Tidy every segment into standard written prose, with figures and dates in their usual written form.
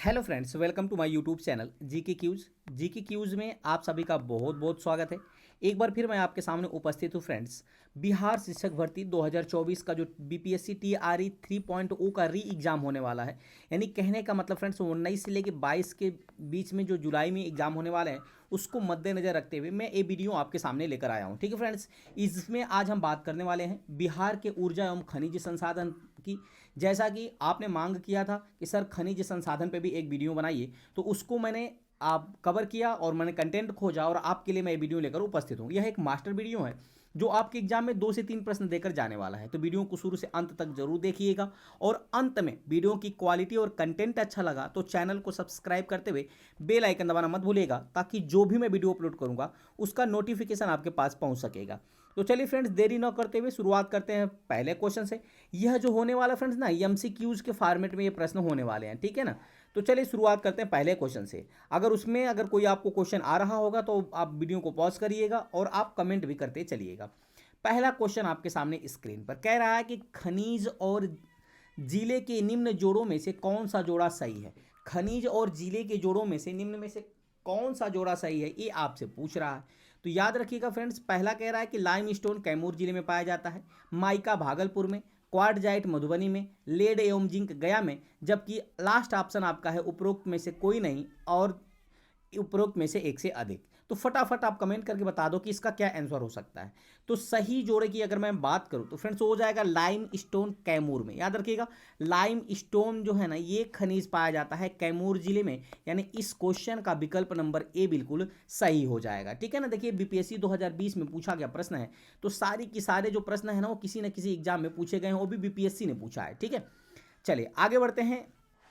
Hello friends, welcome to my YouTube channel GK quiz में आप सभी का बहुत बहुत स्वागत है। एक बार फिर मैं आपके सामने उपस्थित हूँ फ्रेंड्स। बिहार शिक्षक भर्ती 2024 का जो बीपीएससी टीआरई 3.0 का री एग्ज़ाम होने वाला है, यानी कहने का मतलब फ्रेंड्स 19 से लेकर 22 के बीच में जो जुलाई में एग्ज़ाम होने वाले हैं उसको मद्देनज़र रखते हुए मैं ये वीडियो आपके सामने लेकर आया हूँ। ठीक है फ्रेंड्स, इसमें आज हम बात करने वाले हैं बिहार के ऊर्जा एवं खनिज संसाधन की। जैसा कि आपने मांग किया था कि सर खनिज संसाधन पे भी एक वीडियो बनाइए, तो उसको मैंने आप कवर किया और मैंने कंटेंट खोजा और आपके लिए मैं ये वीडियो लेकर उपस्थित हूँ। यह एक मास्टर वीडियो है जो आपके एग्जाम में 2 से 3 प्रश्न देकर जाने वाला है, तो वीडियो को शुरू से अंत तक जरूर देखिएगा। और अंत में वीडियो की क्वालिटी और कंटेंट अच्छा लगा तो चैनल को सब्सक्राइब करते हुए बेल आइकन दबाना मत भूलिएगा, ताकि जो भी मैं वीडियो अपलोड करूंगा उसका नोटिफिकेशन आपके पास पहुंच सकेगा। तो चलिए फ्रेंड्स, देरी न करते हुए शुरुआत करते हैं पहले क्वेश्चन से। यह जो होने वाला फ्रेंड्स ना, एमसीक्यूज के फॉर्मेट में ये प्रश्न होने वाले हैं, ठीक है ना। तो चलिए शुरुआत करते हैं पहले क्वेश्चन से। अगर कोई आपको क्वेश्चन आ रहा होगा तो आप वीडियो को पॉज करिएगा और आप कमेंट भी करते चलिएगा। पहला क्वेश्चन आपके सामने स्क्रीन पर कह रहा है कि खनिज और जिले के निम्न जोड़ों में से कौन सा जोड़ा सही है। खनिज और जिले के जोड़ों में से निम्न में से कौन सा जोड़ा सही है, ये आपसे पूछ रहा है। तो याद रखिएगा फ्रेंड्स, पहला कह रहा है कि लाइम स्टोन कैमूर जिले में पाया जाता है, माइका भागलपुर में, क्वार्टजाइट मधुबनी में, लेड एवं जिंक गया में, जबकि लास्ट ऑप्शन आपका है उपरोक्त में से कोई नहीं और उपरोक्त में से एक से अधिक। तो फटाफट आप कमेंट करके बता दो कि इसका क्या आंसर हो सकता है। तो सही जोड़े की अगर मैं बात करूं तो फ्रेंड्स हो जाएगा लाइम स्टोन कैमूर में। याद रखिएगा, लाइम स्टोन जो है ना, ये खनिज पाया जाता है कैमूर जिले में, यानी इस क्वेश्चन का विकल्प नंबर ए बिल्कुल सही हो जाएगा। ठीक है ना। देखिए, बीपीएससी 2020 में पूछा गया प्रश्न है, तो सारी की सारे जो प्रश्न है ना वो किसी न किसी एग्जाम में पूछे गए हैं, वो भी बीपीएससी ने पूछा है। ठीक है, चलिए आगे बढ़ते हैं।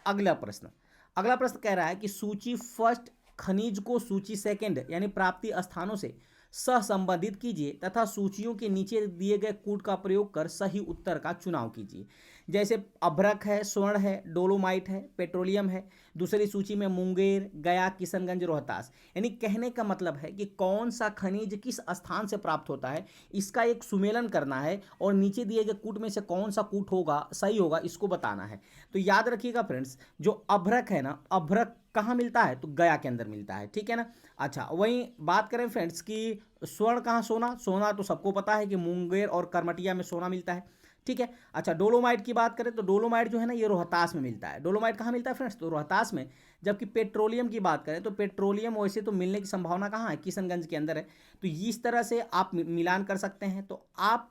अगला प्रश्न कह रहा है कि सूची फर्स्ट खनिज को सूची सेकंड यानी प्राप्ति स्थानों से सहसंबंधित कीजिए तथा सूचियों के नीचे दिए गए कूट का प्रयोग कर सही उत्तर का चुनाव कीजिए। जैसे अभ्रक है, स्वर्ण है, डोलोमाइट है, पेट्रोलियम है। दूसरी सूची में मुंगेर, गया, किशनगंज, रोहतास। यानी कहने का मतलब है कि कौन सा खनिज किस स्थान से प्राप्त होता है, इसका एक सुमेलन करना है और नीचे दिए गए कूट में से कौन सा कूट होगा सही होगा, इसको बताना है। तो याद रखिएगा फ्रेंड्स, जो अभ्रक है ना, अभ्रक कहाँ मिलता है, तो गया के अंदर मिलता है। ठीक है ना। अच्छा, वहीं बात करें फ्रेंड्स कि स्वर्ण कहाँ, सोना तो सबको पता है कि मुंगेर और करमटिया में सोना मिलता है। ठीक है। अच्छा, डोलोमाइट की बात करें तो डोलोमाइट जो है ना, ये रोहतास में मिलता है। डोलोमाइट कहाँ मिलता है फ्रेंड्स, तो रोहतास में। जबकि पेट्रोलियम की बात करें तो पेट्रोलियम वैसे तो मिलने की संभावना कहाँ है, किशनगंज के अंदर है। तो इस तरह से आप मिलान कर सकते हैं। तो आप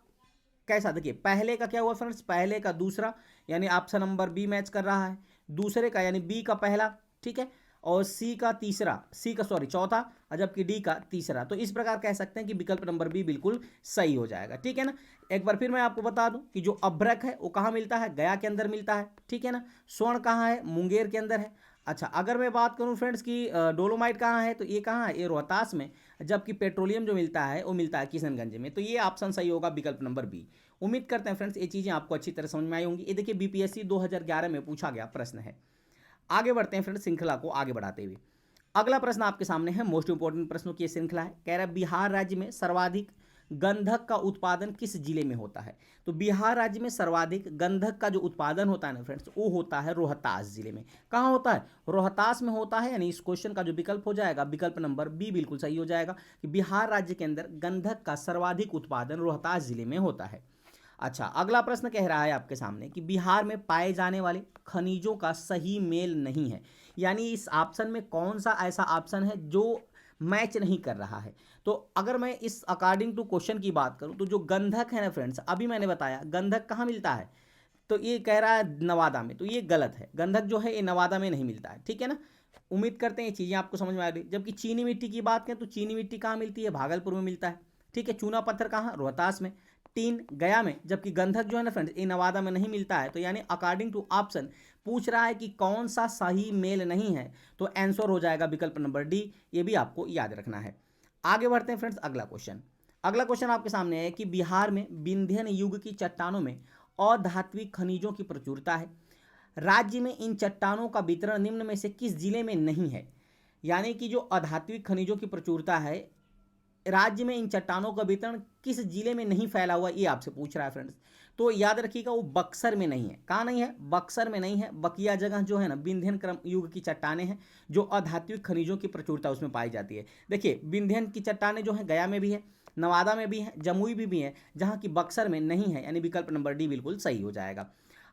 कैसा, देखिए पहले का क्या हुआ फ्रेंड्स, पहले का दूसरा यानी ऑप्शन नंबर बी मैच कर रहा है, दूसरे का यानी बी का पहला, ठीक है, और सी का चौथा, और जबकि डी का तीसरा। तो इस प्रकार कह सकते हैं कि विकल्प नंबर बी बिल्कुल सही हो जाएगा। ठीक है ना। एक बार फिर मैं आपको बता दूं कि जो अभ्रक है वो कहाँ मिलता है, गया के अंदर मिलता है। ठीक है ना। स्वर्ण कहाँ है, मुंगेर के अंदर है। अच्छा, अगर मैं बात करूं फ्रेंड्स कि डोलोमाइट कहाँ है, तो ये कहाँ है, ये रोहतास में। जबकि पेट्रोलियम जो मिलता है वो मिलता है किशनगंज में। तो ये ऑप्शन सही होगा, विकल्प नंबर बी। उम्मीद करते हैं फ्रेंड्स ये चीज़ें आपको अच्छी तरह समझ में आई होंगी। ये देखिए बीपीएससी 2011 में पूछा गया प्रश्न है। आगे बढ़ते हैं फ्रेंड्स, श्रृंखला को आगे बढ़ाते हुए। अगला प्रश्न आपके सामने है, मोस्ट इंपोर्टेंट प्रश्नों की श्रृंखला है। कह रहा है बिहार राज्य में सर्वाधिक गंधक का उत्पादन किस जिले में होता है। तो बिहार राज्य में सर्वाधिक गंधक का जो उत्पादन होता है ना फ्रेंड्स, वो होता है रोहतास जिले में। कहाँ होता है, रोहतास में होता है। यानी इस क्वेश्चन का जो विकल्प हो जाएगा, विकल्प नंबर बी बिल्कुल सही हो जाएगा कि बिहार राज्य के अंदर गंधक का सर्वाधिक उत्पादन रोहतास जिले में होता है। अच्छा, अगला प्रश्न कह रहा है आपके सामने कि बिहार में पाए जाने वाले खनिजों का सही मेल नहीं है, यानी इस ऑप्शन में कौन सा ऐसा ऑप्शन है जो मैच नहीं कर रहा है। तो अगर मैं इस अकॉर्डिंग टू क्वेश्चन की बात करूं तो जो गंधक है ना फ्रेंड्स, अभी मैंने बताया गंधक कहाँ मिलता है, तो ये कह रहा है नवादा में। तो ये गलत है, गंधक जो है ये नवादा में नहीं मिलता है। ठीक है ना। उम्मीद करते हैं ये चीज़ें आपको समझ में आ रही। जबकि चीनी मिट्टी की बात करें तो चीनी मिट्टी कहाँ मिलती है, भागलपुर में मिलता है। ठीक है। चूना पत्थर कहाँ, रोहतास में। टीन गया में। जबकि गंधक जो है ना फ्रेंड्स, ये नवादा में नहीं मिलता है। तो यानी अकॉर्डिंग टू ऑप्शन पूछ रहा है कि कौन सा सही मेल नहीं है, तो आंसर हो जाएगा विकल्प नंबर डी। ये भी आपको याद रखना है। आगे बढ़ते हैं फ्रेंड्स, अगला क्वेश्चन आपके सामने है कि बिहार में विंध्यन युग की चट्टानों में अधात्विक खनिजों की प्रचुरता है। राज्य में इन चट्टानों का वितरण निम्न में से किस जिले में नहीं है। यानी कि जो अधात्विक खनिजों की प्रचुरता है, राज्य में इन चट्टानों का वितरण किस जिले में नहीं फैला हुआ, ये आपसे पूछ रहा है फ्रेंड्स। तो याद रखिएगा वो बक्सर में नहीं है। कहाँ नहीं है? बक्सर में नहीं है। बकिया जगह जो है ना विंध्यन क्रम युग की चट्टानें हैं जो अधात्विक खनिजों की प्रचुरता उसमें पाई जाती है। देखिए विंध्यन की चट्टानें जो है गया में भी है, नवादा में भी है, जमुई भी है, जहाँ की बक्सर में नहीं है, यानी विकल्प नंबर डी बिल्कुल सही हो जाएगा।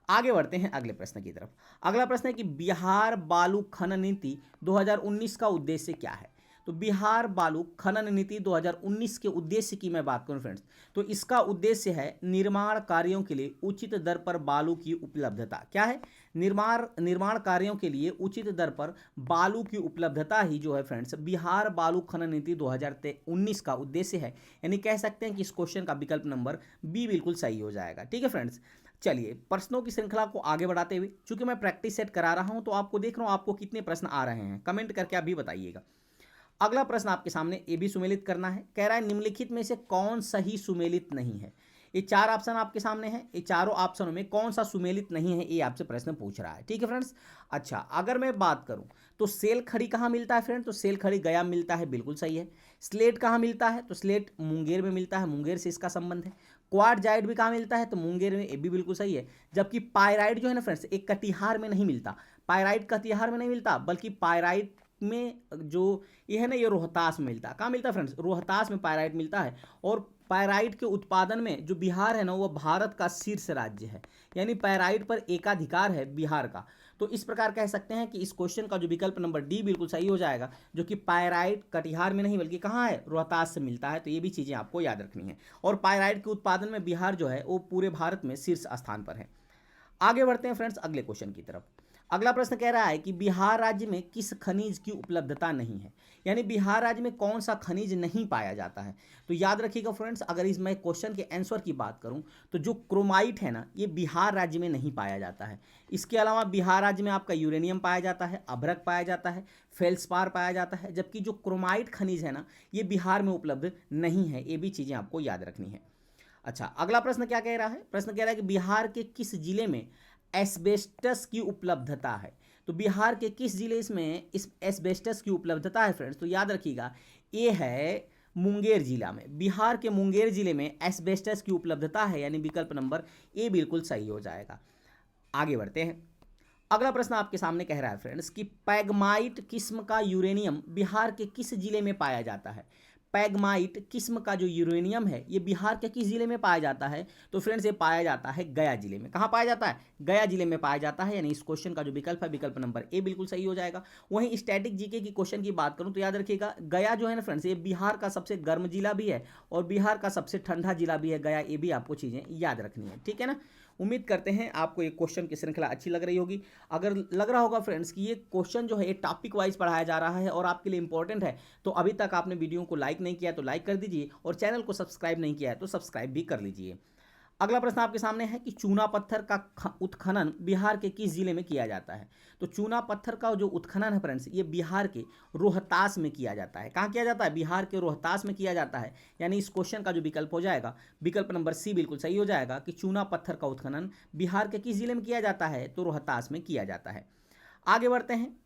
आगे बढ़ते हैं अगले प्रश्न की तरफ। अगला प्रश्न है कि बिहार बालू खनन नीति 2019 का उद्देश्य क्या है? तो बिहार बालू खनन नीति 2019 के उद्देश्य की मैं बात करूं फ्रेंड्स, तो इसका उद्देश्य है निर्माण कार्यों के लिए उचित दर पर बालू की उपलब्धता। क्या है? निर्माण कार्यों के लिए उचित दर पर बालू की उपलब्धता ही जो है फ्रेंड्स बिहार बालू खनन नीति 2019 का उद्देश्य है। यानी कह सकते हैं कि इस क्वेश्चन का विकल्प नंबर बी बिल्कुल सही हो जाएगा। ठीक है फ्रेंड्स, चलिए प्रश्नों की श्रृंखला को आगे बढ़ाते हुए, चूंकि मैं प्रैक्टिस सेट करा रहा हूं तो आपको देख रहा हूं आपको कितने प्रश्न आ रहे हैं, कमेंट करके आप भी बताइएगा। अगला प्रश्न आपके सामने ये भी सुमेलित करना है। कह रहा है निम्नलिखित में से कौन सही सुमेलित नहीं है? ये चार ऑप्शन आपके सामने हैं, ये चारों ऑप्शनों में कौन सा सुमेलित नहीं है ये आपसे प्रश्न पूछ रहा है। ठीक है फ्रेंड्स, अच्छा अगर मैं बात करूं तो सेल खड़ी कहाँ मिलता है फ्रेंड? तो सेल खड़ी गया में मिलता है, बिल्कुल सही है। स्लेट कहाँ मिलता है? तो स्लेट मुंगेर में मिलता है, मुंगेर से इसका संबंध है। क्वार्टजाइट भी कहाँ मिलता है? तो मुंगेर में, ये भी बिल्कुल सही है। जबकि पायराइट जो है ना फ्रेंड्स एक कटिहार में नहीं मिलता, पायराइट कटिहार में नहीं मिलता, बल्कि पायराइट में जो ये है ना ये रोहतास में मिलता है। कहाँ मिलता है फ्रेंड्स? रोहतास में पायराइट मिलता है। और पायराइट के उत्पादन में जो बिहार है ना वो भारत का शीर्ष राज्य है, यानी पायराइट पर एकाधिकार है बिहार का। तो इस प्रकार कह सकते हैं कि इस क्वेश्चन का जो विकल्प नंबर डी बिल्कुल सही हो जाएगा, जो कि पायराइट कटिहार में नहीं बल्कि कहाँ है? रोहतास से मिलता है। तो ये भी चीज़ें आपको याद रखनी है। और पायराइट के उत्पादन में बिहार जो है वो पूरे भारत में शीर्ष स्थान पर है। आगे बढ़ते हैं फ्रेंड्स अगले क्वेश्चन की तरफ। अगला प्रश्न कह रहा है कि बिहार राज्य में किस खनिज की उपलब्धता नहीं है? यानी बिहार राज्य में कौन सा खनिज नहीं पाया जाता है? तो याद रखिएगा फ्रेंड्स, अगर इस मैं क्वेश्चन के आंसर की बात करूं तो जो क्रोमाइट है ना ये बिहार राज्य में नहीं पाया जाता है। इसके अलावा बिहार राज्य में आपका यूरेनियम पाया जाता है, अभ्रक पाया जाता है, फेल्सपार पाया जाता है, जबकि जो क्रोमाइट खनिज है ना ये बिहार में उपलब्ध नहीं है। ये भी चीज़ें आपको याद रखनी है। अच्छा अगला प्रश्न क्या कह रहा है? प्रश्न कह रहा है कि बिहार के किस जिले में एस्बेस्टस की उपलब्धता है? तो बिहार के किस जिले में इस एस्बेस्टस की उपलब्धता है फ्रेंड्स? तो याद रखिएगा ये है मुंगेर जिला में। बिहार के मुंगेर जिले में एस्बेस्टस की उपलब्धता है, यानी विकल्प नंबर ए बिल्कुल सही हो जाएगा। आगे बढ़ते हैं। अगला प्रश्न आपके सामने कह रहा है फ्रेंड्स कि पैगमाइट किस्म का यूरेनियम बिहार के किस जिले में पाया जाता है? पैगमाइट किस्म का जो यूरेनियम है ये बिहार के किस जिले में पाया जाता है? तो फ्रेंड्स ये पाया जाता है गया जिले में। कहाँ पाया जाता है? गया जिले में पाया जाता है, यानी इस क्वेश्चन का जो विकल्प है विकल्प नंबर ए बिल्कुल सही हो जाएगा। वहीं स्टैटिक जीके की क्वेश्चन की बात करूँ तो याद रखिएगा गया जो है ना फ्रेंड्स ये बिहार का सबसे गर्म जिला भी है और बिहार का सबसे ठंडा जिला भी है गया। ये भी आपको चीज़ें याद रखनी है। ठीक है ना, उम्मीद करते हैं आपको ये क्वेश्चन की श्रृंखला अच्छी लग रही होगी। अगर लग रहा होगा फ्रेंड्स कि ये क्वेश्चन जो है ये टॉपिक वाइज पढ़ाया जा रहा है और आपके लिए इंपॉर्टेंट है, तो अभी तक आपने वीडियो को लाइक नहीं किया तो लाइक कर दीजिए और चैनल को सब्सक्राइब नहीं किया है तो सब्सक्राइब भी कर लीजिए। अगला प्रश्न आपके सामने है कि चूना पत्थर का उत्खनन बिहार के किस जिले में किया जाता है? तो चूना पत्थर का जो उत्खनन है फ्रेंड्स ये बिहार के रोहतास में किया जाता है। कहाँ किया जाता है? बिहार के रोहतास में किया जाता है, यानी इस क्वेश्चन का जो विकल्प हो जाएगा विकल्प नंबर सी बिल्कुल सही हो जाएगा कि चूना पत्थर का उत्खनन बिहार के किस जिले में किया जाता है? तो रोहतास में किया जाता है। आगे बढ़ते हैं,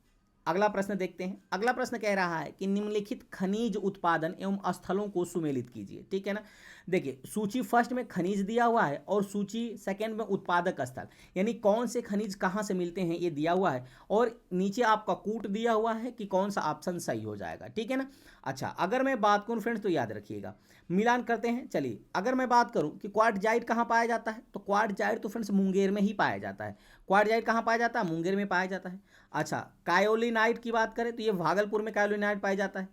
अगला प्रश्न देखते हैं। अगला प्रश्न कह रहा है कि निम्नलिखित खनिज उत्पादन एवं स्थलों को सुमेलित कीजिए। ठीक है ना, देखिए सूची फर्स्ट में खनिज दिया हुआ है और सूची सेकंड में उत्पादक स्थल, यानी कौन से खनिज कहाँ से मिलते हैं ये दिया हुआ है और नीचे आपका कूट दिया हुआ है कि कौन सा ऑप्शन सही हो जाएगा। ठीक है ना, अच्छा अगर मैं बात करूँ फ्रेंड्स तो याद रखिएगा, मिलान करते हैं। चलिए अगर मैं बात करूँ कि क्वार्टजाइट कहाँ पाया जाता है, तो क्वार्टजाइट तो फ्रेंड्स मुंगेर में ही पाया जाता है। क्वार्टजाइट कहाँ पाया जाता है? मुंगेर में पाया जाता है। अच्छा कायोलिनाइट की बात करें तो ये भागलपुर में कायोलिनाइट पाया जाता है।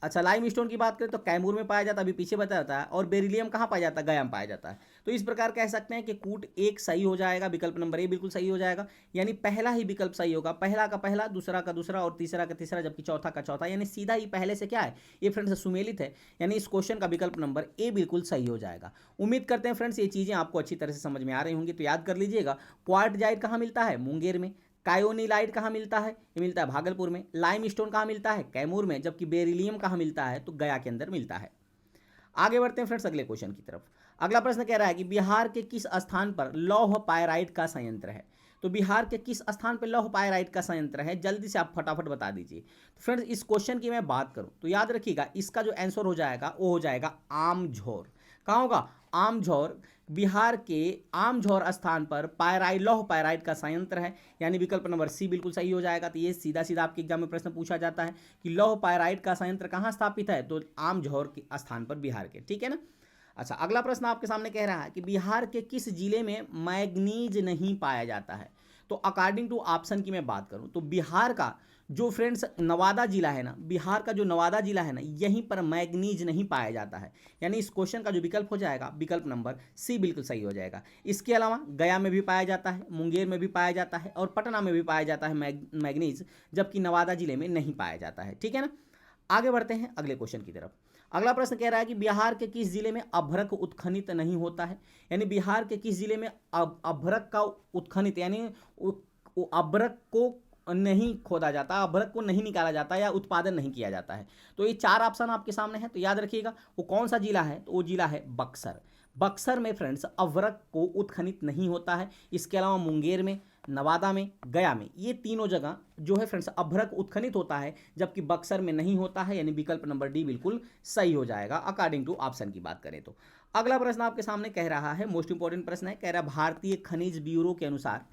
अच्छा लाइम स्टोन की बात करें तो कैमूर में पाया जाता है, अभी पीछे बताया जाता है। और बेरिलियम कहाँ पाया जाता है? गया में पाया जाता है। तो इस प्रकार कह सकते हैं कि कूट एक सही हो जाएगा, विकल्प नंबर ए बिल्कुल सही हो जाएगा, यानी पहला ही विकल्प सही होगा। पहला का पहला, दूसरा का दूसरा और तीसरा का तीसरा, जबकि चौथा का चौथा, यानी सीधा ही पहले से क्या है ये फ्रेंड्स सुमेलित है, यानी इस क्वेश्चन का विकल्प नंबर ए बिल्कुल सही हो जाएगा। उम्मीद करते हैं फ्रेंड्स ये चीज़ें आपको अच्छी तरह से समझ में आ रही होंगी। तो याद कर लीजिएगा क्वार्टजाइट कहाँ मिलता है? मुंगेर में। कायोनिलाइट कहाँ मिलता है? ये मिलता है भागलपुर में। लाइम स्टोन कहाँ मिलता है? कैमूर में। जबकि बेरिलियम कहाँ मिलता है? तो गया के अंदर मिलता है। आगे बढ़ते हैं फ्रेंड्स अगले क्वेश्चन की तरफ। अगला प्रश्न कह रहा है कि बिहार के किस स्थान पर लौह पायराइट का संयंत्र है? तो बिहार के किस स्थान पर लौह पायराइट का संयंत्र है? जल्दी से आप फटाफट बता दीजिए। तो फ्रेंड्स इस क्वेश्चन की मैं बात करूं तो याद रखिएगा इसका जो आंसर हो जाएगा वो हो जाएगा आमझौर। कहाँ होगा? आमझौर बिहार के आमझौर स्थान पर लौह पायराइट का संयंत्र है, यानी विकल्प नंबर सी बिल्कुल सही हो जाएगा। तो ये सीधा सीधा आपके एग्जाम में प्रश्न पूछा जाता है कि लौह पायराइट का संयंत्र कहाँ स्थापित है, तो आमझौर के स्थान पर बिहार के, ठीक है ना। अच्छा, अगला प्रश्न आपके सामने कह रहा है कि बिहार के किस जिले में मैग्नीज नहीं पाया जाता है। तो अकॉर्डिंग टू ऑप्शन की मैं बात करूं तो बिहार का जो फ्रेंड्स नवादा जिला है ना, बिहार का जो नवादा जिला है ना, यहीं पर मैग्नीज नहीं पाया जाता है, यानी इस क्वेश्चन का जो विकल्प हो जाएगा विकल्प नंबर सी बिल्कुल सही हो जाएगा। इसके अलावा गया में भी पाया जाता है, मुंगेर में भी पाया जाता है और पटना में भी पाया जाता है मैग्नीज, जबकि नवादा जिले में नहीं पाया जाता है, ठीक है ना। आगे बढ़ते हैं अगले क्वेश्चन की तरफ। अगला प्रश्न कह रहा है कि बिहार के किस जिले में अभ्रक उत्खनित नहीं होता है, यानी बिहार के किस जिले में अभ्रक का उत्खनित यानी अभ्रक को नहीं खोदा जाता, अभ्रक को नहीं निकाला जाता या उत्पादन नहीं किया जाता है। तो ये चार ऑप्शन आपके सामने है, तो याद रखिएगा वो कौन सा जिला है, तो वो जिला है बक्सर। बक्सर में फ्रेंड्स अभ्रक को उत्खनित नहीं होता है। इसके अलावा मुंगेर में, नवादा में, गया में, ये तीनों जगह जो है फ्रेंड्स अभ्रक उत्खनित होता है, जबकि बक्सर में नहीं होता है, यानी विकल्प नंबर डी बिल्कुल सही हो जाएगा अकॉर्डिंग टू ऑप्शन की बात करें तो। अगला प्रश्न आपके सामने कह रहा है, मोस्ट इंपॉर्टेंट प्रश्न है, कह रहा है भारतीय खनिज ब्यूरो के अनुसार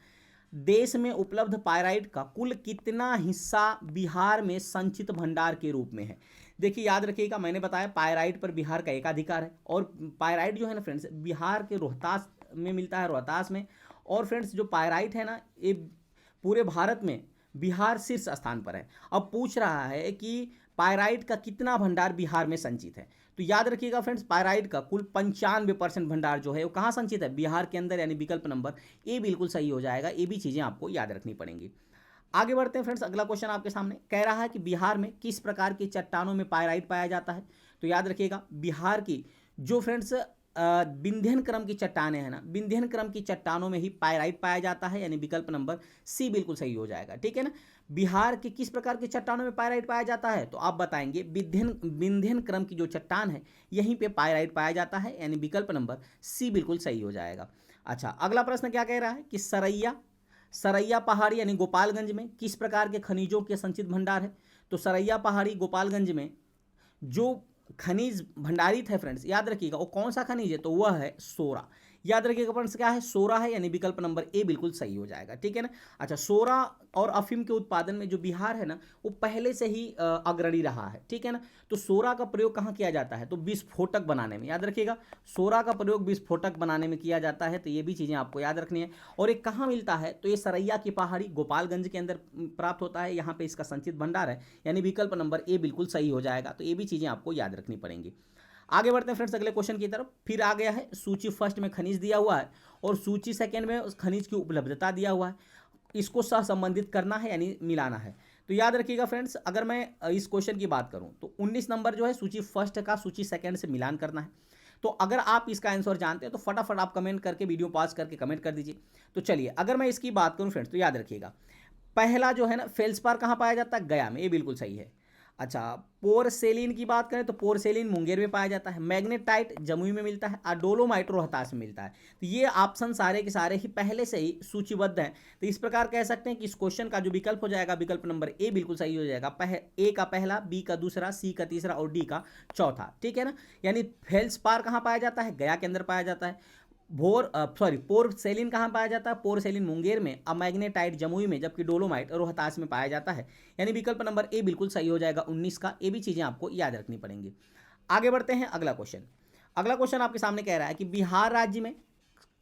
देश में उपलब्ध पायराइट का कुल कितना हिस्सा बिहार में संचित भंडार के रूप में है। देखिए याद रखिएगा, मैंने बताया पायराइट पर बिहार का एकाधिकार है, और पायराइट जो है ना फ्रेंड्स बिहार के रोहतास में मिलता है, रोहतास में। और फ्रेंड्स जो पायराइट है ना, ये पूरे भारत में बिहार शीर्ष स्थान पर है। अब पूछ रहा है कि पायराइट का कितना भंडार बिहार में संचित है, तो याद रखिएगा फ्रेंड्स पायराइट का कुल 95% भंडार जो है वो कहाँ संचित है, बिहार के अंदर, यानी विकल्प नंबर ए बिल्कुल सही हो जाएगा। ये भी चीज़ें आपको याद रखनी पड़ेंगी। आगे बढ़ते हैं फ्रेंड्स, अगला क्वेश्चन आपके सामने कह रहा है कि बिहार में किस प्रकार की चट्टानों में पायराइट पाया जाता है। तो याद रखिएगा बिहार की जो फ्रेंड्स विंध्यन क्रम की चट्टानें हैं ना, विंध्यन क्रम की चट्टानों में ही पायराइट पाया जाता है, यानी विकल्प नंबर सी बिल्कुल सही हो जाएगा, ठीक है ना। बिहार के किस प्रकार की चट्टानों में पायराइट पाया जाता है, तो आप बताएंगे विंध्यन क्रम की जो चट्टान है यहीं पे पायराइट पाया जाता है, यानी विकल्प नंबर सी बिल्कुल सही हो जाएगा। अच्छा, अगला प्रश्न क्या कह रहा है कि सरैया पहाड़ी यानी गोपालगंज में किस प्रकार के खनिजों के संचित भंडार है। तो सरैया पहाड़ी गोपालगंज में जो खनिज भंडारित है फ्रेंड्स, याद रखिएगा वो कौन सा खनिज है, तो वह है सोरा। याद रखिएगा फ्रेंड्स क्या है, सोरा है, यानी विकल्प नंबर ए बिल्कुल सही हो जाएगा, ठीक है ना। अच्छा, सोरा और अफीम के उत्पादन में जो बिहार है ना वो पहले से ही अग्रणी रहा है, ठीक है ना। तो सोरा का प्रयोग कहाँ किया जाता है, तो विस्फोटक बनाने में, याद रखिएगा सोरा का प्रयोग विस्फोटक बनाने में किया जाता है। तो ये भी चीज़ें आपको याद रखनी है। और ये कहाँ मिलता है, तो ये सरैया की पहाड़ी गोपालगंज के अंदर प्राप्त होता है, यहाँ पे इसका संचित भंडार है, यानी विकल्प नंबर ए बिल्कुल सही हो जाएगा। तो ये भी चीज़ें आपको याद रखनी पड़ेंगी। आगे बढ़ते हैं फ्रेंड्स अगले क्वेश्चन की तरफ। फिर आ गया है सूची फर्स्ट में खनिज दिया हुआ है और सूची सेकंड में उस खनिज की उपलब्धता दिया हुआ है, इसको सह संबंधित करना है यानी मिलाना है। तो याद रखिएगा फ्रेंड्स, अगर मैं इस क्वेश्चन की बात करूं तो 19 नंबर जो है सूची फर्स्ट का सूची सेकंड से मिलान करना है। तो अगर आप इसका आंसर जानते हैं तो फटाफट आप कमेंट करके वीडियो पॉज करके कमेंट कर दीजिए। तो चलिए अगर मैं इसकी बात करूं फ्रेंड्स, तो याद रखिएगा पहला जो है ना फेल्सपार कहाँ पाया जाता है, गया में, ये बिल्कुल सही है। अच्छा, पोरसेलिन की बात करें तो पोरसेलिन मुंगेर में पाया जाता है, मैग्नेटाइट जमुई में मिलता है और डोलोमाइट रोहतास में मिलता है। तो ये ऑप्शन सारे के सारे ही पहले से ही सूचीबद्ध हैं। तो इस प्रकार कह सकते हैं कि इस क्वेश्चन का जो विकल्प हो जाएगा विकल्प नंबर ए बिल्कुल सही हो जाएगा। ए का पहला, बी का दूसरा, सी का तीसरा और डी का चौथा, ठीक है ना। यानी फेल्सपार कहाँ पाया जाता है, गया के अंदर पाया जाता है। पोरसेलिन कहाँ पाया जाता है, पोरसेलिन मुंगेर में, मैग्नेटाइट जमुई में, जबकि डोलोमाइट रोहतास में पाया जाता है, यानी विकल्प नंबर ए बिल्कुल सही हो जाएगा 19 का। ये भी चीज़ें आपको याद रखनी पड़ेंगी। आगे बढ़ते हैं अगला क्वेश्चन। अगला क्वेश्चन आपके सामने कह रहा है कि बिहार राज्य में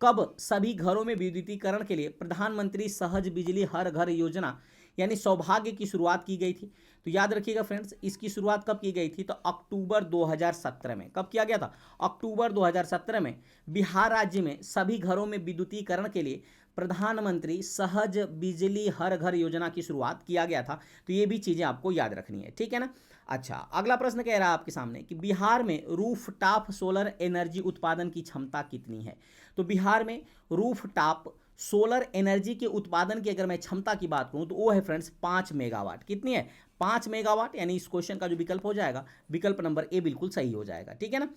कब सभी घरों में विद्युतीकरण के लिए प्रधानमंत्री सहज बिजली हर घर योजना यानी सौभाग्य की शुरुआत की गई थी। तो याद रखिएगा फ्रेंड्स, इसकी शुरुआत कब की गई थी, तो अक्टूबर 2017 में। कब किया गया था, अक्टूबर 2017 में बिहार राज्य में सभी घरों में विद्युतीकरण के लिए प्रधानमंत्री सहज बिजली हर घर योजना की शुरुआत किया गया था। तो ये भी चीज़ें आपको याद रखनी है, ठीक है ना। अच्छा, अगला प्रश्न कह रहा है आपके सामने कि बिहार में रूफटॉप सोलर एनर्जी उत्पादन की क्षमता कितनी है। तो बिहार में रूफटॉप सोलर एनर्जी के उत्पादन की अगर मैं क्षमता की बात करूं तो वो है फ्रेंड्स 5 मेगावाट। कितनी है, 5 मेगावाट, यानी इस क्वेश्चन का जो विकल्प हो जाएगा विकल्प नंबर ए बिल्कुल सही हो जाएगा, ठीक है ना।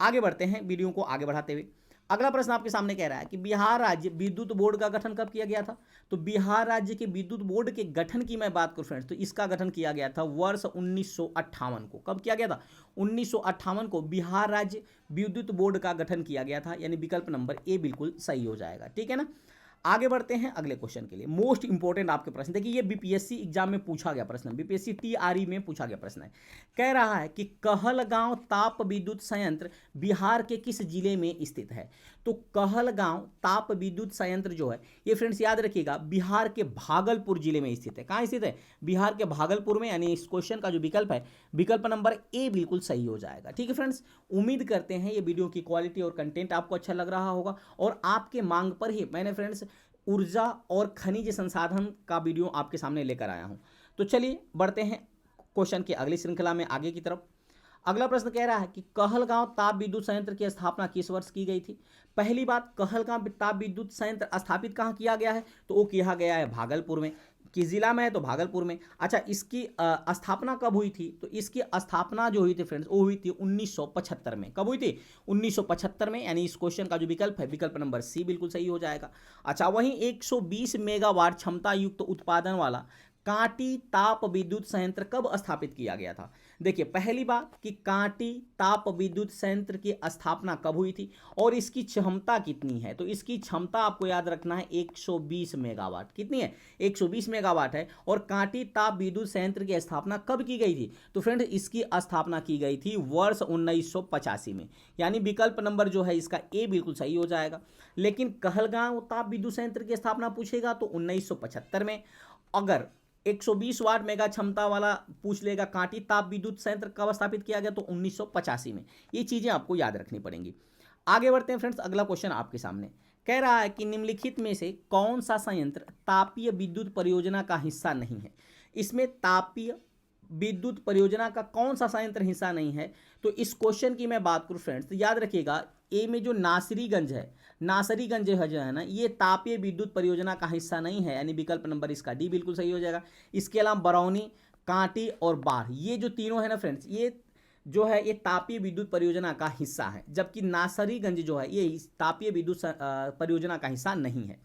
आगे बढ़ते हैं वीडियो को आगे बढ़ाते हुए। अगला प्रश्न आपके सामने कह रहा है कि बिहार राज्य विद्युत बोर्ड का गठन कब किया गया था। तो बिहार राज्य के विद्युत बोर्ड के गठन की मैं बात करूं फ्रेंड्स, तो इसका गठन किया गया था वर्ष 1958 को। कब किया गया था? 1958 को बिहार राज्य विद्युत बोर्ड का गठन किया गया था, यानी विकल्प नंबर ए बिल्कुल सही हो जाएगा। ठीक है ना। आगे बढ़ते हैं अगले क्वेश्चन के लिए। मोस्ट इंपॉर्टेंट आपके प्रश्न, देखिए ये बीपीएससी एग्जाम में पूछा गया प्रश्न, बीपीएससी टीआरई में पूछा गया प्रश्न है। कह रहा है कि कहलगांव ताप विद्युत संयंत्र बिहार के किस जिले में स्थित है। तो कहलगांव ताप विद्युत संयंत्र जो है ये फ्रेंड्स याद रखिएगा बिहार के भागलपुर जिले में स्थित है। कहाँ स्थित है? बिहार के भागलपुर में, यानी इस क्वेश्चन का जो विकल्प है विकल्प नंबर ए बिल्कुल सही हो जाएगा। ठीक है फ्रेंड्स, उम्मीद करते हैं ये वीडियो की क्वालिटी और कंटेंट आपको अच्छा लग रहा होगा, और आपके मांग पर ही मैंने फ्रेंड्स ऊर्जा और खनिज संसाधन का वीडियो आपके सामने लेकर आया हूं। तो चलिए बढ़ते हैं क्वेश्चन की अगली श्रृंखला में आगे की तरफ। अगला प्रश्न कह रहा है कि कहलगांव ताप विद्युत संयंत्र की स्थापना किस वर्ष की गई थी। पहली बात, कहलगांव ताप विद्युत संयंत्र स्थापित कहाँ किया गया है? तो वो किया गया है भागलपुर में। किस जिला में है? तो भागलपुर में। अच्छा, इसकी स्थापना कब हुई थी? तो इसकी स्थापना जो हुई थी फ्रेंड्स वो हुई थी 1975 में। कब हुई थी? 1975 में, यानी इस क्वेश्चन का जो विकल्प है विकल्प नंबर सी बिल्कुल सही हो जाएगा। अच्छा, वहीं 120 मेगावाट क्षमता युक्त उत्पादन वाला कांटी ताप विद्युत संयंत्र कब स्थापित किया गया था। देखिए पहली बात कि कांटी ताप विद्युत संयंत्र की स्थापना कब हुई थी और इसकी क्षमता कितनी है। तो इसकी क्षमता आपको याद रखना है 120 मेगावाट। कितनी है? 120 मेगावाट है। और कांटी ताप विद्युत संयंत्र की स्थापना कब की गई थी? तो फ्रेंड इसकी स्थापना की गई थी वर्ष 1985 में, यानी विकल्प नंबर जो है इसका ए बिल्कुल सही हो जाएगा। लेकिन कहलगांव ताप विद्युत संयंत्र की स्थापना पूछेगा तो 1975 में। अगर 120 वाट मेगा क्षमता वाला पूछ लेगा कांटी ताप विद्युत संयंत्र कब स्थापित किया गया तो 1985 में। ये चीजें आपको याद रखनी पड़ेंगी। आगे बढ़ते हैं फ्रेंड्स, अगला क्वेश्चन आपके सामने कह रहा है कि निम्नलिखित में से कौन सा संयंत्र तापीय विद्युत परियोजना का हिस्सा नहीं है। इसमें तापीय विद्युत परियोजना का कौन सा संयंत्र हिस्सा नहीं है। तो इस क्वेश्चन की मैं बात करूं फ्रेंड्स तो याद रखिएगा ए में जो नासरीगंज है, नासरीगंज जो है ना, ये तापीय विद्युत परियोजना का हिस्सा नहीं है, यानी विकल्प नंबर इसका डी बिल्कुल सही हो जाएगा। इसके अलावा बरौनी, कांटी और बाढ़, ये जो तीनों है ना फ्रेंड्स, ये जो है ये तापीय विद्युत परियोजना का हिस्सा है, जबकि नासरीगंज जो है ये तापीय विद्युत परियोजना का हिस्सा नहीं है।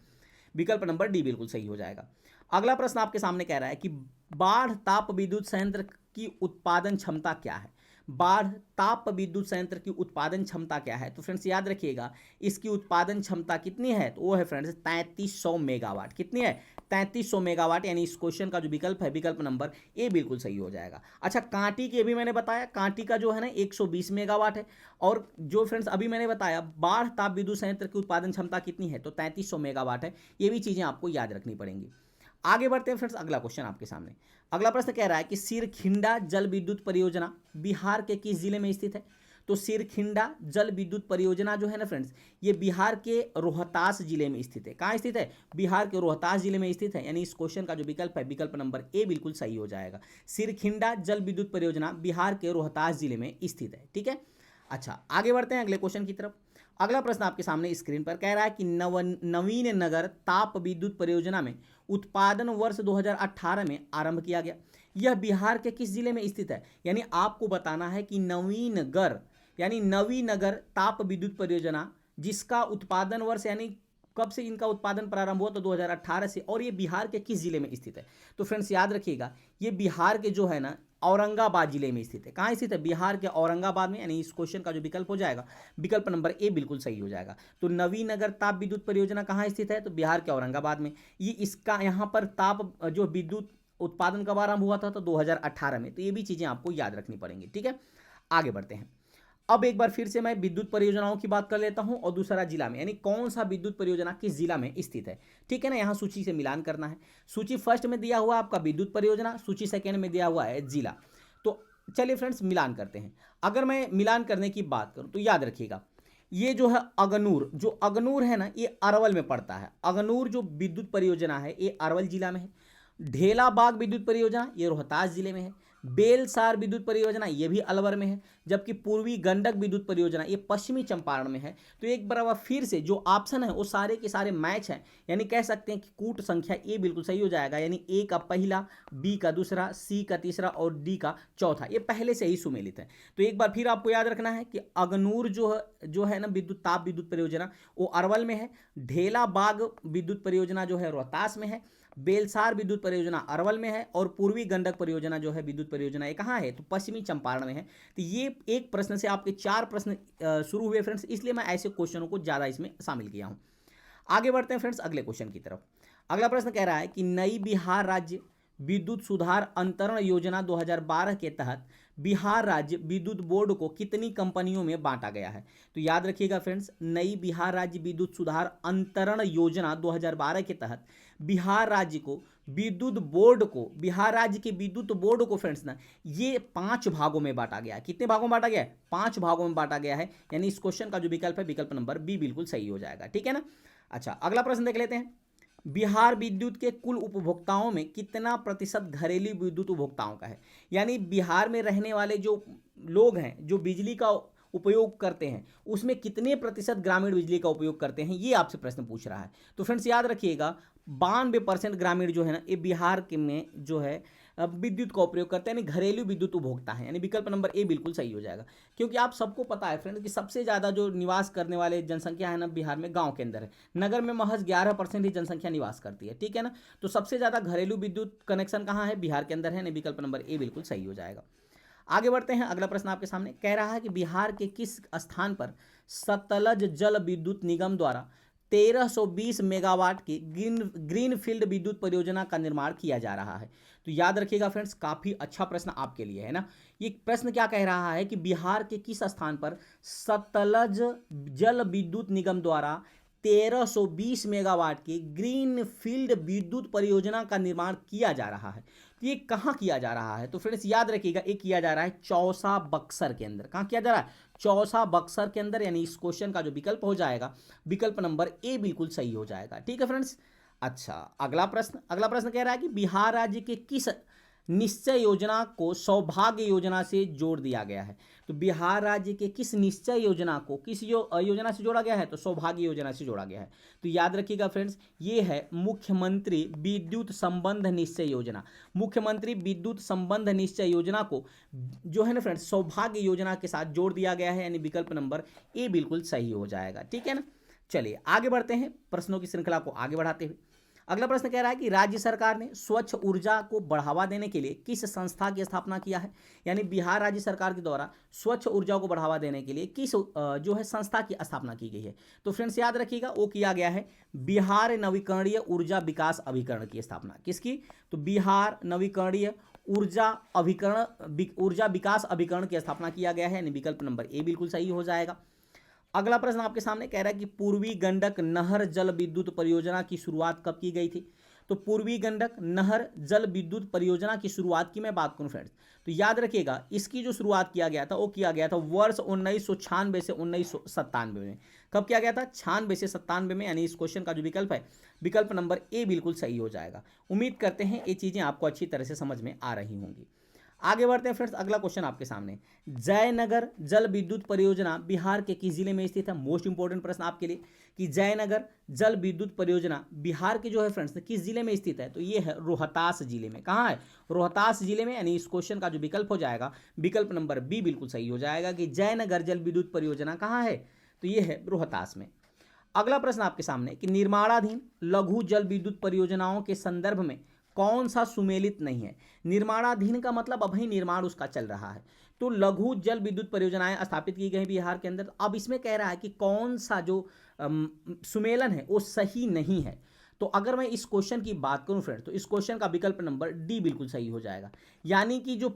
विकल्प नंबर डी बिल्कुल सही हो जाएगा। अगला प्रश्न आपके सामने कह रहा है कि बाढ़ ताप विद्युत संयंत्र की उत्पादन क्षमता क्या है। बाढ़ ताप विद्युत संयंत्र की उत्पादन क्षमता क्या है। तो फ्रेंड्स याद रखिएगा इसकी उत्पादन क्षमता कितनी है। तो वो है फ्रेंड्स 3300 मेगावाट। कितनी है? 3300 मेगावाट, यानी इस क्वेश्चन का जो विकल्प है विकल्प नंबर ए बिल्कुल सही हो जाएगा। अच्छा, कांटी की अभी मैंने बताया, कांटी का जो है ना 120 मेगावाट है। और जो फ्रेंड्स अभी मैंने बताया बाढ़ ताप विद्युत संयंत्र की उत्पादन क्षमता कितनी है तो 3300 मेगावाट है। ये भी चीज़ें आपको याद रखनी पड़ेंगी। आगे बढ़ते हैं फ्रेंड्स, अगला क्वेश्चन आपके सामने। अगला प्रश्न कह रहा है कि सिरखिंडा जल विद्युत परियोजना बिहार के किस जिले में स्थित है। तो सिरखिंडा जल विद्युत परियोजना जो है ना फ्रेंड्स ये बिहार के रोहतास जिले में स्थित है। कहाँ स्थित है? बिहार के रोहतास जिले में स्थित है, यानी इस क्वेश्चन का जो विकल्प है विकल्प नंबर ए बिल्कुल सही हो जाएगा। सिरखिंडा जल विद्युत परियोजना बिहार के रोहतास जिले में स्थित है। ठीक है। अच्छा, आगे बढ़ते हैं अगले क्वेश्चन की तरफ। अगला प्रश्न आपके सामने स्क्रीन पर कह रहा है कि नवीन नगर ताप विद्युत परियोजना में उत्पादन वर्ष 2018 में आरंभ किया गया। यह बिहार के किस जिले में स्थित है। यानी आपको बताना है कि नवीनगर यानी नवीनगर ताप विद्युत परियोजना जिसका उत्पादन वर्ष यानी कब से इनका उत्पादन प्रारंभ हुआ तो 2018 से, और ये बिहार के किस जिले में स्थित है। तो फ्रेंड्स याद रखिएगा ये बिहार के जो है ना औरंगाबाद जिले में स्थित है। कहाँ स्थित है? बिहार के औरंगाबाद में, यानी इस क्वेश्चन का जो विकल्प हो जाएगा विकल्प नंबर ए बिल्कुल सही हो जाएगा। तो नवीनगर ताप विद्युत परियोजना कहाँ स्थित है तो बिहार के औरंगाबाद में। ये इसका यहाँ पर ताप जो विद्युत उत्पादन कब आरंभ हुआ था तो 2018 में। तो ये भी चीज़ें आपको याद रखनी पड़ेंगी। ठीक है, आगे बढ़ते हैं। अब एक बार फिर से मैं विद्युत परियोजनाओं की बात कर लेता हूं और दूसरा जिला में, यानी कौन सा विद्युत परियोजना किस जिला में स्थित है। ठीक है ना, यहां सूची से मिलान करना है। सूची फर्स्ट में दिया हुआ आपका विद्युत परियोजना, सूची सेकेंड में दिया हुआ है जिला। तो चलिए फ्रेंड्स मिलान करते हैं। अगर मैं मिलान करने की बात करूं तो याद रखिएगा ये जो है अगनूर, जो अगनूर है ना ये अरवल में पड़ता है। अगनूर जो विद्युत परियोजना है ये अरवल जिला में है। ढेलाबाग विद्युत परियोजना ये रोहतास जिले में है। बेलसार विद्युत परियोजना ये भी अलवर में है, जबकि पूर्वी गंडक विद्युत परियोजना ये पश्चिमी चंपारण में है। तो एक बार फिर से जो ऑप्शन है वो सारे के सारे मैच हैं, यानी कह सकते हैं कि कूट संख्या ए बिल्कुल सही हो जाएगा, यानी ए का पहला, बी का दूसरा, सी का तीसरा और डी का चौथा ये पहले से ही सुमेलित है। तो एक बार फिर आपको याद रखना है कि अगनूर जो है ना विद्युत ताप विद्युत परियोजना वो अरवल में है, ढेला बाग विद्युत परियोजना जो है रोहतास में है, बेलसार विद्युत परियोजना अरवल में है और पूर्वी गंडक परियोजना जो है विद्युत परियोजना ये कहाँ है, तो पश्चिमी चंपारण में है। तो ये एक प्रश्न से आपके 4 प्रश्न शुरू हुए फ्रेंड्स, इसलिए मैं ऐसे क्वेश्चनों को ज़्यादा इसमें शामिल किया हूँ। आगे बढ़ते हैं फ्रेंड्स अगले क्वेश्चन की तरफ। अगला प्रश्न कह रहा है कि नई बिहार राज्य विद्युत सुधार अंतरण योजना 2012 के तहत बिहार राज्य विद्युत बोर्ड को कितनी कंपनियों में बांटा गया है। तो याद रखिएगा फ्रेंड्स, नई बिहार राज्य विद्युत सुधार अंतरण योजना 2012 के तहत बिहार राज्य को विद्युत बोर्ड को, बिहार राज्य के विद्युत बोर्ड को फ्रेंड्स ना ये 5 भागों में बांटा गया है। कितने भागों में बांटा गया है? 5 भागों में बांटा गया है, यानी इस क्वेश्चन का जो विकल्प है विकल्प नंबर बी बिल्कुल सही हो जाएगा। ठीक है ना। अच्छा, अगला प्रश्न देख लेते हैं। बिहार विद्युत के कुल उपभोक्ताओं में कितना प्रतिशत घरेलू विद्युत उपभोक्ताओं का है, यानी बिहार में रहने वाले जो लोग हैं जो बिजली का उपयोग करते हैं उसमें कितने प्रतिशत ग्रामीण बिजली का उपयोग करते हैं, ये आपसे प्रश्न पूछ रहा है। तो फ्रेंड्स याद रखिएगा 92% ग्रामीण जो है ना ये बिहार के में जो है विद्युत का उपयोग करते हैं, यानी घरेलू विद्युत उपभोक्ता है, यानी विकल्प नंबर ए बिल्कुल सही हो जाएगा। क्योंकि आप सबको पता है फ्रेंड कि सबसे ज़्यादा जो निवास करने वाले जनसंख्या है ना बिहार में गांव के अंदर है, नगर में महज 11% ही जनसंख्या निवास करती है। ठीक है ना। तो सबसे ज़्यादा घरेलू विद्युत कनेक्शन कहाँ है? बिहार के अंदर है, यानी विकल्प नंबर ए बिल्कुल सही हो जाएगा। आगे बढ़ते हैं। अगला प्रश्न आपके सामने कह रहा है कि बिहार के किस स्थान पर सतलज जल विद्युत निगम द्वारा 1320 मेगावाट की ग्रीनफील्ड विद्युत परियोजना का निर्माण किया जा रहा है। तो याद रखिएगा फ्रेंड्स, काफ़ी अच्छा प्रश्न आपके लिए है ना। ये प्रश्न क्या कह रहा है कि बिहार के किस स्थान पर सतलज जल विद्युत निगम द्वारा 1320 मेगावाट की ग्रीनफील्ड विद्युत परियोजना का निर्माण किया जा रहा है। तो ये कहाँ किया जा रहा है? तो फ्रेंड्स याद रखिएगा ये किया जा रहा है चौसा बक्सर के अंदर। कहाँ किया जा रहा है? चौसा बक्सर के अंदर, यानी इस क्वेश्चन का जो विकल्प हो जाएगा विकल्प नंबर ए बिल्कुल सही हो जाएगा। ठीक है फ्रेंड्स। अच्छा, अगला प्रश्न कह रहा है कि बिहार राज्य के किस निश्चय योजना को सौभाग्य योजना से जोड़ दिया गया है। तो बिहार राज्य के किस निश्चय योजना को किस योजना से जोड़ा गया है? तो सौभाग्य योजना से जोड़ा गया है। तो याद रखिएगा फ्रेंड्स, ये है मुख्यमंत्री विद्युत संबंध निश्चय योजना। मुख्यमंत्री विद्युत संबंध निश्चय योजना को जो है ना फ्रेंड्स सौभाग्य योजना के साथ जोड़ दिया गया है, यानी विकल्प नंबर ए बिल्कुल सही हो जाएगा। ठीक है ना। चलिए आगे बढ़ते हैं, प्रश्नों की श्रृंखला को आगे बढ़ाते हुए। अगला प्रश्न कह रहा है कि राज्य सरकार ने स्वच्छ ऊर्जा को बढ़ावा देने के लिए किस संस्था की स्थापना किया है, यानी बिहार राज्य सरकार के द्वारा स्वच्छ ऊर्जा को बढ़ावा देने के लिए किस जो है संस्था की स्थापना की गई है। तो फ्रेंड्स याद रखिएगा वो किया गया है बिहार नवीकरणीय ऊर्जा विकास अभिकरण की स्थापना। किसकी? तो बिहार नवीकरणीय ऊर्जा विकास अभिकरण की स्थापना किया गया है, यानी विकल्प नंबर ए बिल्कुल सही हो जाएगा। अगला प्रश्न आपके सामने कह रहा है कि पूर्वी गंडक नहर जल विद्युत परियोजना की शुरुआत कब की गई थी। तो पूर्वी गंडक नहर जल विद्युत परियोजना की शुरुआत की मैं बात करूं फ्रेंड्स, तो याद रखिएगा इसकी जो शुरुआत किया गया था वो किया गया था वर्ष 1996 से 1997 में। कब किया गया था? 96 से 97 में, यानी इस क्वेश्चन का जो विकल्प है विकल्प नंबर ए बिल्कुल सही हो जाएगा। उम्मीद करते हैं ये चीज़ें आपको अच्छी तरह से समझ में आ रही होंगी। आगे बढ़ते हैं फ्रेंड्स, अगला क्वेश्चन आपके सामने। जयनगर जल विद्युत परियोजना बिहार के किस जिले में स्थित है? मोस्ट इंपोर्टेंट प्रश्न आपके लिए कि जयनगर जल विद्युत परियोजना बिहार के जो है फ्रेंड्स किस जिले में स्थित है? तो ये है रोहतास जिले में। कहाँ है? रोहतास जिले में, यानी इस क्वेश्चन का जो विकल्प हो जाएगा विकल्प नंबर बी बिल्कुल सही हो जाएगा कि जयनगर जल विद्युत परियोजना कहाँ है? तो ये है रोहतास में। अगला प्रश्न आपके सामने कि निर्माणाधीन लघु जल विद्युत परियोजनाओं के संदर्भ में कौन सा सुमेलित नहीं है? निर्माणाधीन का मतलब अभी निर्माण उसका चल रहा है, तो लघु जल विद्युत परियोजनाएं स्थापित की गई बिहार के अंदर। अब इसमें कह रहा है कि कौन सा जो सुमेलन है वो सही नहीं है। तो अगर मैं इस क्वेश्चन की बात करूं फ्रेंड, तो इस क्वेश्चन का विकल्प नंबर डी बिल्कुल सही हो जाएगा, यानी कि जो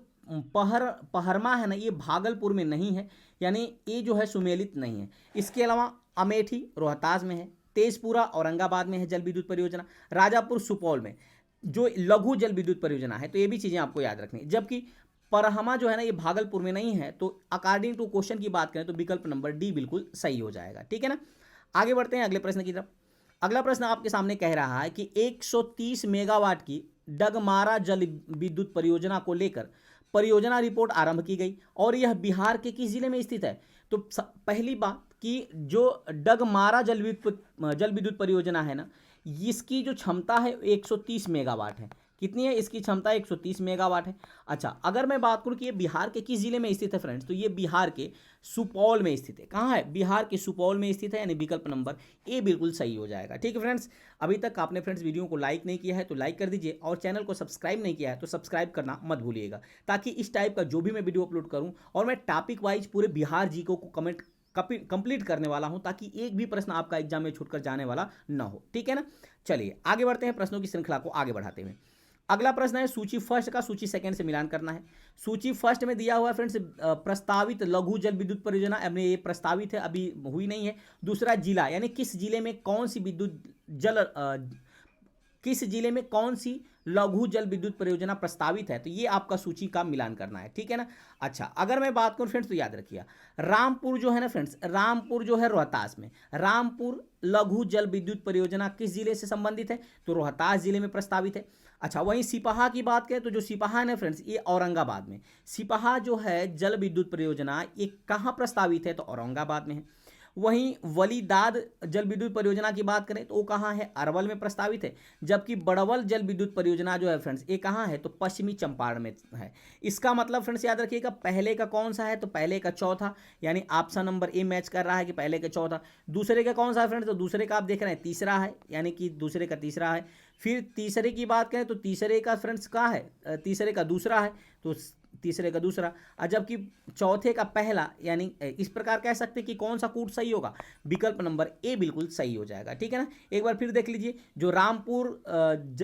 पहरमा है ना ये भागलपुर में नहीं है, यानी ये जो है सुमेलित नहीं है। इसके अलावा अमेठी रोहतास में है, तेजपुरा औरंगाबाद में है जल विद्युत परियोजना, राजापुर सुपौल में जो लघु जल विद्युत परियोजना है। तो ये भी चीज़ें आपको याद रखनी है, जबकि परहमा जो है ना ये भागलपुर में नहीं है। तो अकॉर्डिंग टू क्वेश्चन की बात करें तो विकल्प नंबर डी बिल्कुल सही हो जाएगा। ठीक है ना। आगे बढ़ते हैं अगले प्रश्न की तरफ। अगला प्रश्न आपके सामने कह रहा है कि 130 मेगावाट की डगमारा जल विद्युत परियोजना को लेकर परियोजना रिपोर्ट आरंभ की गई और यह बिहार के किस जिले में स्थित है? तो पहली बात कि जो डगमारा जल विद्युत परियोजना है ना, इसकी जो क्षमता है 130 मेगावाट है। कितनी है इसकी क्षमता? 130 मेगावाट है। अच्छा, अगर मैं बात करूं कि ये बिहार के किस जिले में स्थित है फ्रेंड्स, तो ये बिहार के सुपौल में स्थित है। कहाँ है? बिहार के सुपौल में स्थित है, यानी विकल्प नंबर ए बिल्कुल सही हो जाएगा। ठीक है फ्रेंड्स, अभी तक आपने फ्रेंड्स वीडियो को लाइक नहीं किया है तो लाइक कर दीजिए, और चैनल को सब्सक्राइब नहीं किया है तो सब्सक्राइब करना मत भूलिएगा, ताकि इस टाइप का जो भी मैं वीडियो अपलोड करूँ और मैं टॉपिक वाइज पूरे बिहार जी को कमेंट कंप्लीट करने वाला हूं, ताकि एक भी प्रश्न आपका एग्जाम में छूटकर जाने वाला ना हो। ठीक है ना, चलिए आगे बढ़ते हैं, प्रश्नों की श्रृंखला को आगे बढ़ाते हुए। अगला प्रश्न है सूची फर्स्ट का सूची सेकंड से मिलान करना है। सूची फर्स्ट में दिया हुआ है फ्रेंड्स प्रस्तावित लघु जल विद्युत परियोजना, अभी ये प्रस्तावित है, अभी हुई नहीं है। दूसरा जिला, यानी किस जिले में कौन सी किस जिले में कौन सी लघु जल विद्युत परियोजना प्रस्तावित है, तो ये आपका सूची का मिलान करना है। ठीक है ना। अच्छा, अगर मैं बात करूं फ्रेंड्स तो याद रखिए, रामपुर जो है ना फ्रेंड्स, रामपुर जो है रोहतास में, रामपुर लघु जल विद्युत परियोजना किस जिले से संबंधित है? तो रोहतास जिले में प्रस्तावित है। अच्छा, वहीं सिपाहा की बात करें तो जो सिपाहा है ना फ्रेंड्स, ये औरंगाबाद में, सिपाहा जो है जल विद्युत परियोजना ये कहाँ प्रस्तावित है? तो औरंगाबाद में है। वहीं वलीदाद जल विद्युत परियोजना की बात करें तो वो कहाँ है? अरवल में प्रस्तावित है। जबकि बड़वल जल विद्युत परियोजना जो है फ्रेंड्स, ये कहाँ है? तो पश्चिमी चंपारण में है। इसका मतलब फ्रेंड्स याद रखिएगा, पहले का कौन सा है? तो पहले का चौथा, यानी ऑप्शन नंबर ए मैच कर रहा है कि पहले का चौथा। दूसरे का कौन सा है फ्रेंड्स? तो दूसरे का आप देख रहे हैं तीसरा है, यानी कि दूसरे का तीसरा है। फिर तीसरे की बात करें तो तीसरे का फ्रेंड्स कहाँ है? तीसरे का दूसरा है, तो तीसरे का दूसरा। और जबकि चौथे का पहला, यानी इस प्रकार कह सकते हैं कि कौन सा कूट सही होगा? विकल्प नंबर ए बिल्कुल सही हो जाएगा। ठीक है ना। एक बार फिर देख लीजिए, जो रामपुर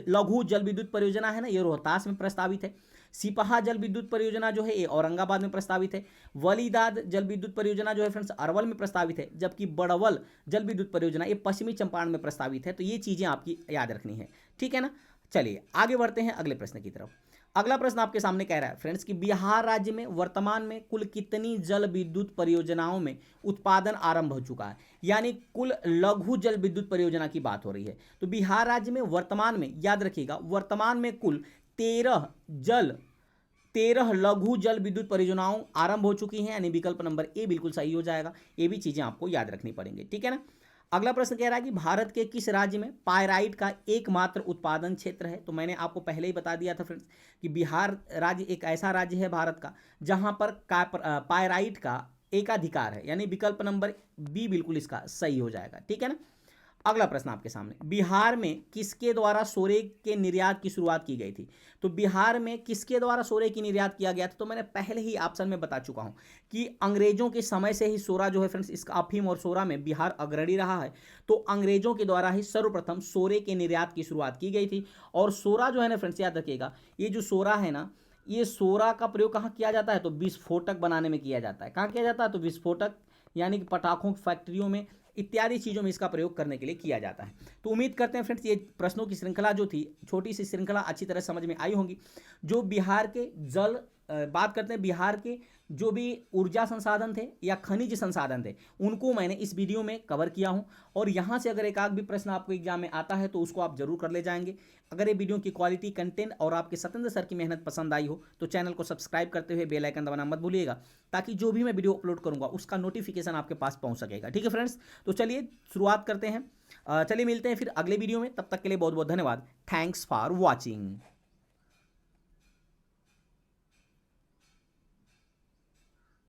लघु जल विद्युत परियोजना है ना, ये रोहतास में प्रस्तावित है। सिपाहा जल विद्युत परियोजना जो है ये औरंगाबाद में प्रस्तावित है। वलीदाद जल विद्युत परियोजना जो है फ्रेंड्स अरवल में प्रस्तावित है। जबकि बड़वल जल विद्युत परियोजना ये पश्चिमी चंपारण में प्रस्तावित है। तो ये चीजें आपकी याद रखनी है। ठीक है ना। चलिए आगे बढ़ते हैं अगले प्रश्न की तरफ। अगला प्रश्न आपके सामने कह रहा है फ्रेंड्स कि बिहार राज्य में वर्तमान में कुल कितनी जल विद्युत परियोजनाओं में उत्पादन आरंभ हो चुका है? यानी कुल लघु जल विद्युत परियोजना की बात हो रही है। तो बिहार राज्य में वर्तमान में, याद रखिएगा, वर्तमान में कुल 13 लघु जल विद्युत परियोजनाओं आरंभ हो चुकी हैं, यानी विकल्प नंबर ए बिल्कुल सही हो जाएगा। ये भी चीजें आपको याद रखनी पड़ेंगी। ठीक है ना। अगला प्रश्न कह रहा है कि भारत के किस राज्य में पायराइट का एकमात्र उत्पादन क्षेत्र है? तो मैंने आपको पहले ही बता दिया था फ्रेंड्स कि बिहार राज्य एक ऐसा राज्य है भारत का जहां पर पायराइट का एकाधिकार है, यानी विकल्प नंबर बी बिल्कुल इसका सही हो जाएगा। ठीक है ना। अगला प्रश्न आपके सामने, बिहार में किसके द्वारा सोरे के निर्यात की शुरुआत की गई थी? तो बिहार में किसके द्वारा सोरे की निर्यात किया गया था? तो मैंने पहले ही ऑप्शन में बता चुका हूं कि अंग्रेजों के समय से ही सोरा जो है फ्रेंड्स, इसका अफीम और सोरा में बिहार अग्रणी रहा है। तो अंग्रेजों के द्वारा ही सर्वप्रथम सोरे के निर्यात की शुरुआत की गई थी। और सोरा जो है ना फ्रेंड्स, याद रखिएगा, ये जो सोरा है ना, ये सोरा का प्रयोग कहाँ किया जाता है? तो विस्फोटक बनाने में किया जाता है। कहाँ किया जाता है? तो विस्फोटक, यानी कि पटाखों की फैक्ट्रियों में इत्यादि चीज़ों में इसका प्रयोग करने के लिए किया जाता है। तो उम्मीद करते हैं फ्रेंड्स ये प्रश्नों की श्रृंखला जो थी, छोटी सी श्रृंखला, अच्छी तरह समझ में आई होंगी। जो बिहार के बात करते हैं, बिहार के जो भी ऊर्जा संसाधन थे या खनिज संसाधन थे, उनको मैंने इस वीडियो में कवर किया हूं। और यहाँ से अगर एक आध भी प्रश्न आपको एग्जाम में आता है तो उसको आप जरूर कर ले जाएंगे। अगर ये वीडियो की क्वालिटी, कंटेंट और आपके सत्येंद्र सर की मेहनत पसंद आई हो तो चैनल को सब्सक्राइब करते हुए बेल आइकन दबाना मत भूलिएगा, ताकि जो भी मैं वीडियो अपलोड करूँगा उसका नोटिफिकेशन आपके पास पहुँच सकेगा। ठीक है फ्रेंड्स, तो चलिए शुरुआत करते हैं। चलिए मिलते हैं फिर अगले वीडियो में, तब तक के लिए बहुत बहुत धन्यवाद। Thanks for watching.